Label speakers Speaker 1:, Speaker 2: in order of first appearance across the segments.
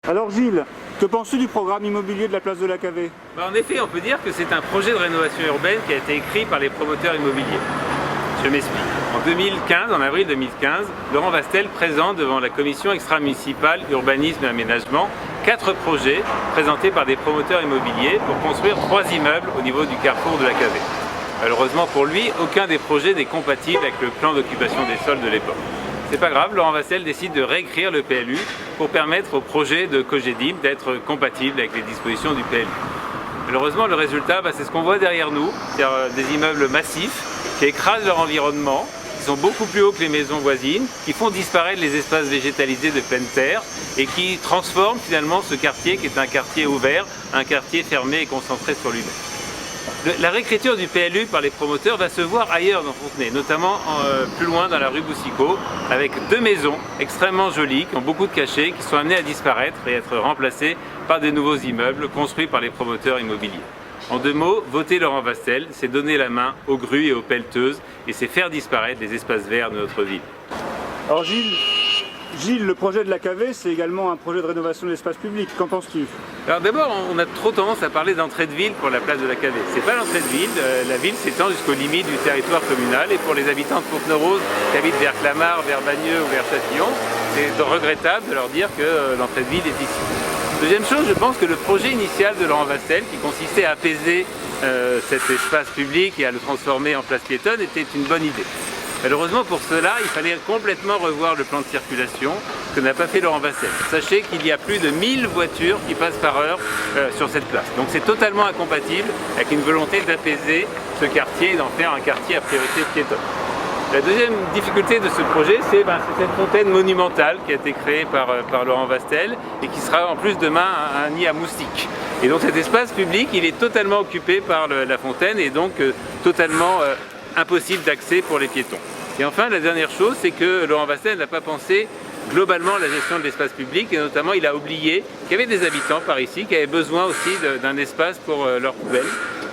Speaker 1: Alors Gilles, que penses-tu du programme immobilier de la place de la Cavée?
Speaker 2: En effet, on peut dire que c'est un projet de rénovation urbaine qui a été écrit par les promoteurs immobiliers. Je m'explique. En 2015, en avril 2015, Laurent Vastel présente devant la commission extra-municipale urbanisme et aménagement 4 projets présentés par des promoteurs immobiliers pour construire 3 immeubles au niveau du carrefour de la Cavée. Malheureusement pour lui, aucun des projets n'est compatible avec le plan d'occupation des sols de l'époque. C'est pas grave, Laurent Vastel décide de réécrire le PLU pour permettre au projet de Cogedim d'être compatible avec les dispositions du PLU. Malheureusement, le résultat, c'est ce qu'on voit derrière nous, c'est-à-dire des immeubles massifs qui écrasent leur environnement, qui sont beaucoup plus hauts que les maisons voisines, qui font disparaître les espaces végétalisés de pleine terre et qui transforment finalement ce quartier qui est un quartier ouvert, un quartier fermé et concentré sur lui-même. La réécriture du PLU par les promoteurs va se voir ailleurs dans Fontenay, notamment plus loin dans la rue Boussicot, avec 2 maisons extrêmement jolies, qui ont beaucoup de cachets, qui sont amenées à disparaître et être remplacées par des nouveaux immeubles construits par les promoteurs immobiliers. En 2 mots, voter Laurent Vastel, c'est donner la main aux grues et aux pelleteuses, et c'est faire disparaître les espaces verts de notre ville.
Speaker 1: Alors Gilles, le projet de la Cavée, c'est également un projet de rénovation de l'espace public. Qu'en penses-tu?
Speaker 2: Alors d'abord, on a trop tendance à parler d'entrée de ville pour la place de la Cavée. C'est pas l'entrée de ville, la ville s'étend jusqu'aux limites du territoire communal et pour les habitants de Fontenay-aux-Roses qui habitent vers Clamart, vers Bagneux ou vers Châtillon, c'est regrettable de leur dire que l'entrée de ville est ici. Deuxième chose, je pense que le projet initial de Laurent Vastel, qui consistait à apaiser cet espace public et à le transformer en place piétonne, était une bonne idée. Malheureusement pour cela, il fallait complètement revoir le plan de circulation, ce que n'a pas fait Laurent Vastel. Sachez qu'il y a plus de 1000 voitures qui passent par heure sur cette place. Donc c'est totalement incompatible avec une volonté d'apaiser ce quartier et d'en faire un quartier à priorité piétonne. La deuxième difficulté de ce projet, c'est cette fontaine monumentale qui a été créée par Laurent Vastel et qui sera en plus demain un nid à moustiques. Et donc cet espace public, il est totalement occupé par la fontaine et donc totalement impossible d'accès pour les piétons. Et enfin, la dernière chose, c'est que Laurent Vastel n'a pas pensé globalement à la gestion de l'espace public et notamment il a oublié qu'il y avait des habitants par ici qui avaient besoin aussi d'un espace pour leurs poubelles.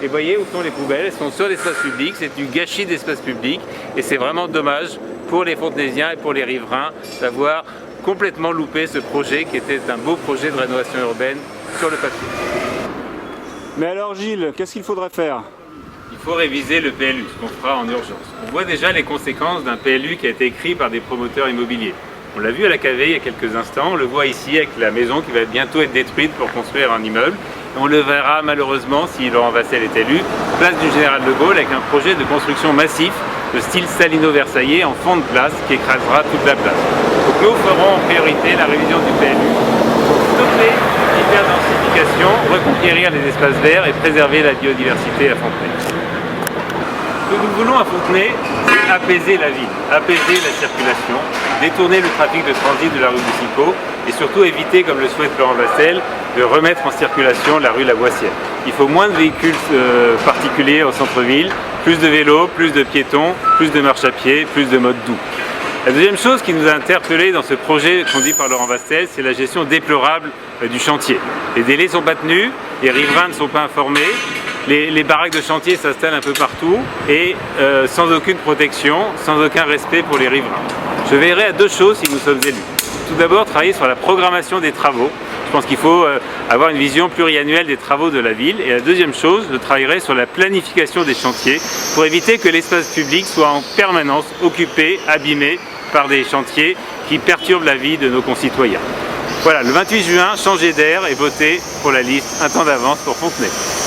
Speaker 2: Et voyez où sont les poubelles, elles sont sur l'espace public, c'est du gâchis d'espace public et c'est vraiment dommage pour les Fontenaisiens et pour les riverains d'avoir complètement loupé ce projet qui était un beau projet de rénovation urbaine sur le papier.
Speaker 1: Mais alors Gilles, qu'est-ce qu'il faudrait faire?
Speaker 2: Il faut réviser le PLU, ce qu'on fera en urgence. On voit déjà les conséquences d'un PLU qui a été écrit par des promoteurs immobiliers. On l'a vu à la Cavée il y a quelques instants, on le voit ici avec la maison qui va bientôt être détruite pour construire un immeuble. Et on le verra malheureusement, si Laurent Vastel est élu, place du Général de Gaulle avec un projet de construction massif de style stalino-versaillais en fond de place qui écrasera toute la place. Donc nous ferons en priorité la révision du PLU pour stopper l'hyperdensification, reconquérir les espaces verts et préserver la biodiversité à Fontenay. Ce que nous voulons à Fontenay, c'est apaiser la ville, apaiser la circulation, détourner le trafic de transit de la rue Boussicot et surtout éviter, comme le souhaite Laurent Vastel, de remettre en circulation la rue Lavoisière. Il faut moins de véhicules particuliers au centre-ville, plus de vélos, plus de piétons, plus de marche à pied, plus de modes doux. La deuxième chose qui nous a interpellés dans ce projet conduit par Laurent Vastel, c'est la gestion déplorable du chantier. Les délais ne sont pas tenus, les riverains ne sont pas informés, les baraques de chantier s'installent un peu partout et sans aucune protection, sans aucun respect pour les riverains. Je veillerai à 2 choses si nous sommes élus. Tout d'abord, travailler sur la programmation des travaux. Je pense qu'il faut avoir une vision pluriannuelle des travaux de la ville. Et la deuxième chose, je travaillerai sur la planification des chantiers pour éviter que l'espace public soit en permanence occupé, abîmé par des chantiers qui perturbent la vie de nos concitoyens. Voilà, le 28 juin, changez d'air et votez pour la liste Un temps d'avance pour Fontenay.